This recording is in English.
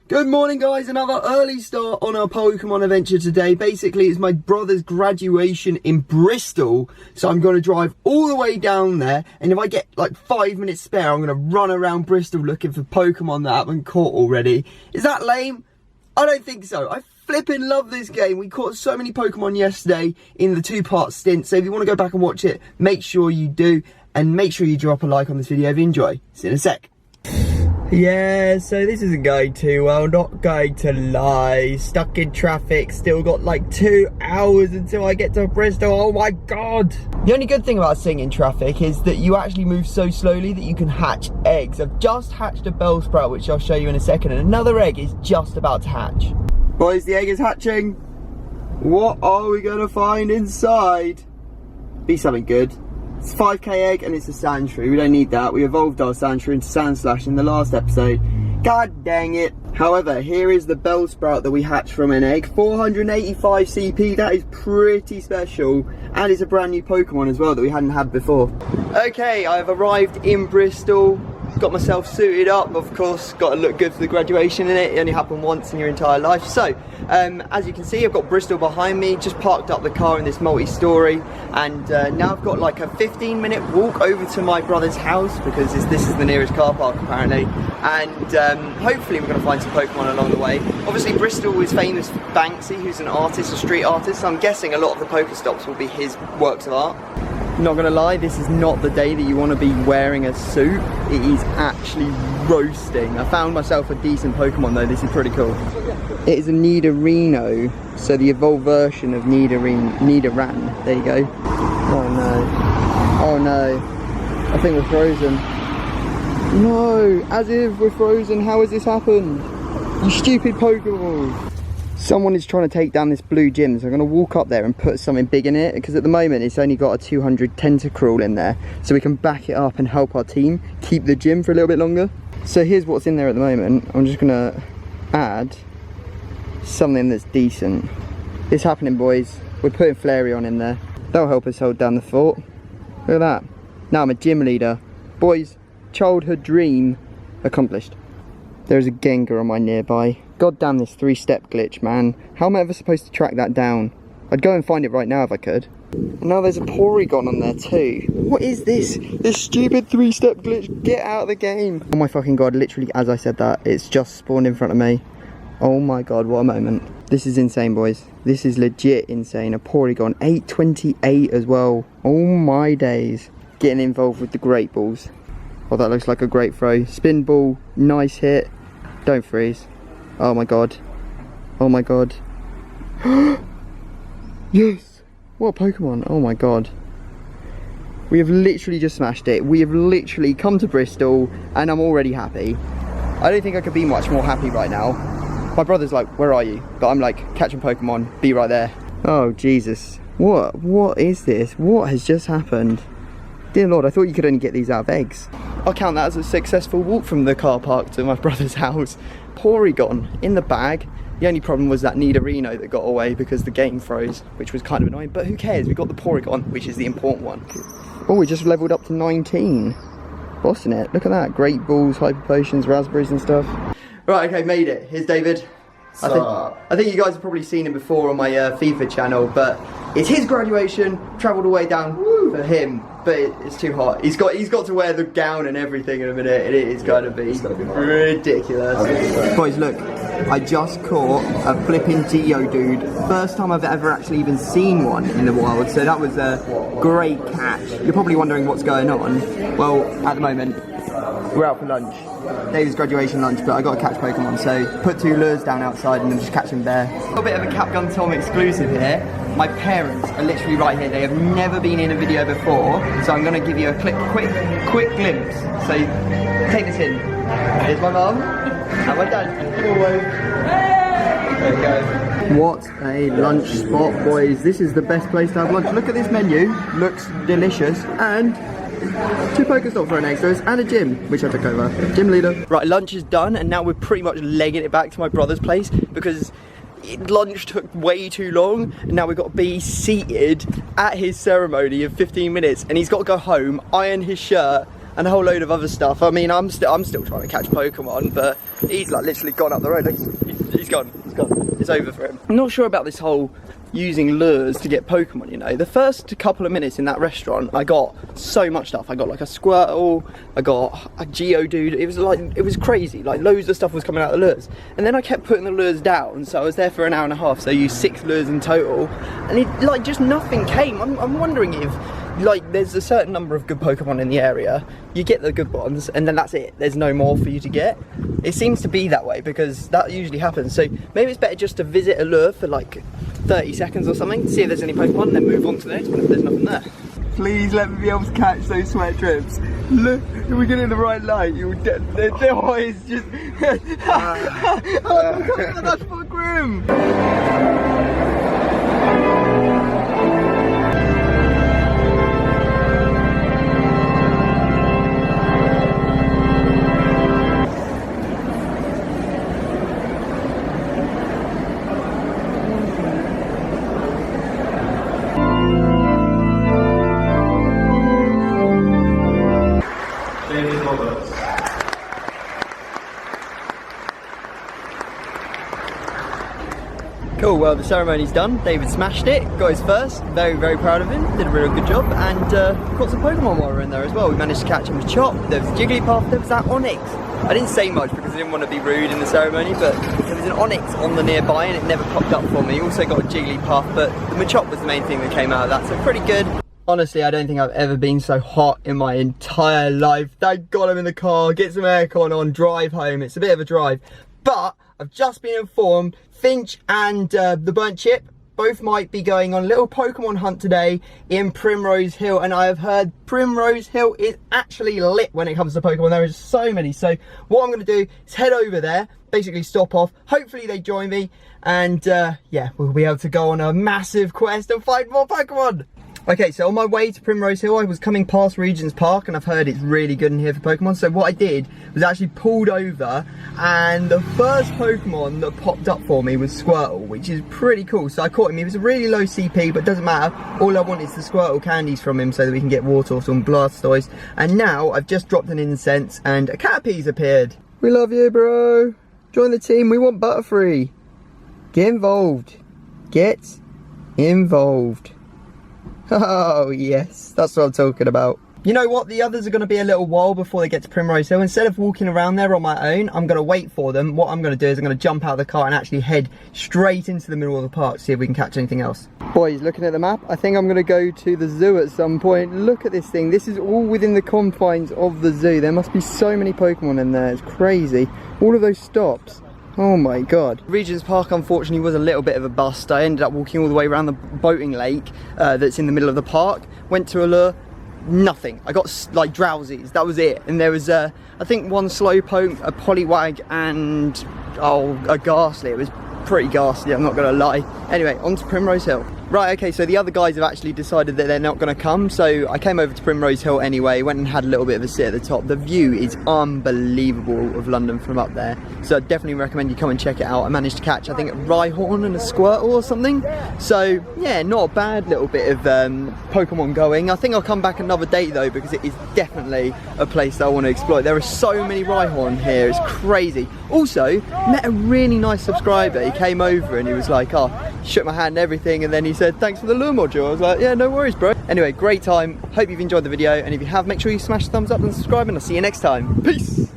Good morning guys, another early start on our Pokemon adventure today. Basically it's my brother's graduation in Bristol, so I'm going to drive all the way down there, and if I get like 5 minutes spare I'm going to run around Bristol looking for Pokemon that I haven't caught already. Is that lame? I don't think so. I flipping love this game. We caught so many Pokemon yesterday in the 2-part stint, so if you want to go back and watch it, make sure you do, and make sure you drop a like on this video if you enjoy. See you in a sec. Yeah, so this isn't going too well, not going to lie. Stuck in traffic, still got like 2 hours until I get to Bristol. Oh my god! The only good thing about sitting in traffic is that you actually move so slowly that you can hatch eggs. I've just hatched a Bellsprout, which I'll show you in a second, and another egg is just about to hatch. Boys, the egg is hatching. What are we gonna find inside? Be something good. It's a 5k egg and it's a Sandshrew. We don't need that. We evolved our Sandshrew into Sandslash in the last episode. God dang it. However, here is the Bellsprout that we hatched from an egg. 485 CP, that is pretty special. And it's a brand new Pokemon as well that we hadn't had before. Okay, I've arrived in Bristol. Got myself suited up, of course, got to look good for the graduation in it. It only happened once in your entire life. So, as you can see, I've got Bristol behind me, just parked up the car in this multi-story, and now I've got like a 15-minute walk over to my brother's house, because this is the nearest car park apparently, and hopefully we're going to find some Pokemon along the way. Obviously Bristol is famous for Banksy, who's an artist, a street artist, so I'm guessing a lot of the Pokestops will be his works of art. Not gonna lie, this is not the day that you want to be wearing a suit. It is actually roasting. I found myself a decent Pokemon though. This is pretty cool. It is a Nidorino, so the evolved version of Nidoran. There you go. Oh no. Oh no. I think we're frozen. No, as if we're frozen. How has this happened? You stupid Pokeball. Someone is trying to take down this blue gym, so I'm going to walk up there and put something big in it, because at the moment it's only got a 200 Tentacruel in there, so we can back it up and help our team keep the gym for a little bit longer. So here's what's in there at the moment. I'm just going to add something that's decent. It's happening, boys. We're putting Flareon in there. That'll help us hold down the fort. Look at that. Now I'm a gym leader. Boys, childhood dream accomplished. There's a Gengar on my nearby. God damn this 3-step glitch, man. How am I ever supposed to track that down? I'd go and find it right now if I could. Now there's a Porygon on there too. What is this? This stupid 3-step glitch. Get out of the game. Oh my fucking god, literally as I said that, it's just spawned in front of me. Oh my god, what a moment. This is insane, boys. This is legit insane. A Porygon, 828 as well. Oh my days. Getting involved with the Great Balls. Oh, that looks like a great throw. Spin ball, nice hit. Don't freeze. Oh my god. Oh my god. Yes! What a Pokemon. Oh my god. We have literally just smashed it. We have literally come to Bristol and I'm already happy. I don't think I could be much more happy right now. My brother's like, where are you? But I'm like, catching Pokemon, be right there. Oh Jesus. What is this? What has just happened? Dear Lord, I thought you could only get these out of eggs. I'll count that as a successful walk from the car park to my brother's house. Porygon in the bag. The only problem was that Nidorino that got away because the game froze, which was kind of annoying, but who cares? We got the Porygon, which is the important one. Oh, we just leveled up to 19. Bossing it. Look at that. Great Balls, Hyper Potions, Raspberries and stuff. Right, okay, made it. Here's David. I think you guys have probably seen him before on my FIFA channel, but it's his graduation. Travelled all the way down for him, but it's too hot. He's got to wear the gown and everything in a minute, and it is going to be ridiculous. Boys, look, I just caught a flipping Geodude. First time I've ever actually even seen one in the wild, so that was a great catch. You're probably wondering what's going on. Well, at the moment, we're out for lunch. David's graduation lunch, but I got to catch Pokemon, so put 2 lures down outside and I'm just catching bear. A little bit of a Capgun Tom exclusive here. My parents are literally right here. They have never been in a video before, so I'm going to give you a quick glimpse. So take this in. Here's my mum and my dad. There we go. What a lunch spot, boys. This is the best place to have lunch. Look at this menu. Looks delicious. And 2 Pokestops right next to us, and a gym, which I took over. Gym leader. Right, lunch is done, and now we're pretty much legging it back to my brother's place, because lunch took way too long, and now we've got to be seated at his ceremony in 15 minutes, and he's got to go home, iron his shirt, and a whole load of other stuff. I mean, I'm still trying to catch Pokemon, but he's like literally gone up the road. Like, he's gone. It's over for him. I'm not sure about this whole using lures to get Pokemon, you know. The first couple of minutes in that restaurant, I got so much stuff. I got like a Squirtle, I got a Geodude. It was crazy. Like loads of stuff was coming out of the lures. And then I kept putting the lures down, so I was there for an hour and a half. So I used 6 lures in total, and it like just nothing came. I'm wondering if like there's a certain number of good Pokemon in the area, you get the good ones and then that's it, there's no more for you to get. It seems to be that way because that usually happens. So maybe it's better just to visit a lure for like 30 seconds or something, see if there's any Pokemon, and then move on to the next one if there's nothing there. Please let me be able to catch those sweat drips. Look, if we get in the right light, you'll their eyes just oh, that's for grim. Cool, well the ceremony's done. David smashed it, got his first, very proud of him, did a really good job, and caught some Pokemon while we were in there as well. We managed to catch him a Chop, there was a Jigglypuff, there was that Onix. I didn't say much because I didn't want to be rude in the ceremony, but there was an Onix on the nearby and it never popped up for me. Also got a Jigglypuff, but the Machop was the main thing that came out of that, so pretty good. Honestly, I don't think I've ever been so hot in my entire life. Thank God I'm in the car, get some aircon on, drive home. It's a bit of a drive, but I've just been informed Finch and the Burnt Chip both might be going on a little Pokemon hunt today in Primrose Hill, and I have heard Primrose Hill is actually lit when it comes to Pokemon. There is so many, so what I'm going to do is head over there, basically stop off, hopefully they join me, and yeah, we'll be able to go on a massive quest and find more Pokemon. Okay, so on my way to Primrose Hill, I was coming past Regent's Park and I've heard it's really good in here for Pokemon. So what I did was actually pulled over, and the first Pokemon that popped up for me was Squirtle, which is pretty cool. So I caught him. He was a really low CP, but it doesn't matter. All I want is the Squirtle candies from him so that we can get Wartortle and Blastoise. And now I've just dropped an incense and a Caterpie's appeared. We love you, bro. Join the team. We want Butterfree. Get involved. Get involved. Oh yes, that's what I'm talking about. You know what, the others are going to be a little while before they get to Primrose Hill. Instead of walking around there on my own, I'm going to wait for them. What I'm going to do is I'm going to jump out of the car and actually head straight into the middle of the park, see if we can catch anything else. Boys, looking at the map, I think I'm going to go to the zoo at some point. Look at this thing. This is all within the confines of the zoo. There must be so many Pokemon in there. It's crazy. All of those stops. Oh my god. Regent's Park unfortunately was a little bit of a bust. I ended up walking all the way around the boating lake that's in the middle of the park. Went to a lure, nothing. I got like drowsies, that was it. And there was I think one Slowpoke, a Poliwag, and a Ghastly. It was pretty ghastly, I'm not gonna lie. Anyway, on to Primrose Hill. Right, okay, so the other guys have actually decided that they're not going to come, so I came over to Primrose Hill anyway, went and had a little bit of a sit at the top. The view is unbelievable of London from up there, so I definitely recommend you come and check it out. I managed to catch, I think, a Rhyhorn and a Squirtle or something, so yeah, not a bad little bit of Pokemon going. I think I'll come back another day though, because it is definitely a place that I want to exploit. There are so many Rhyhorn here, it's crazy. Also, met a really nice subscriber. He came over and he was like, oh, shook my hand and everything, and then he said, thanks for the lure module. I was like, yeah, no worries, bro. Anyway, great time. Hope you've enjoyed the video, and if you have, make sure you smash the thumbs up and subscribe, and I'll see you next time. Peace!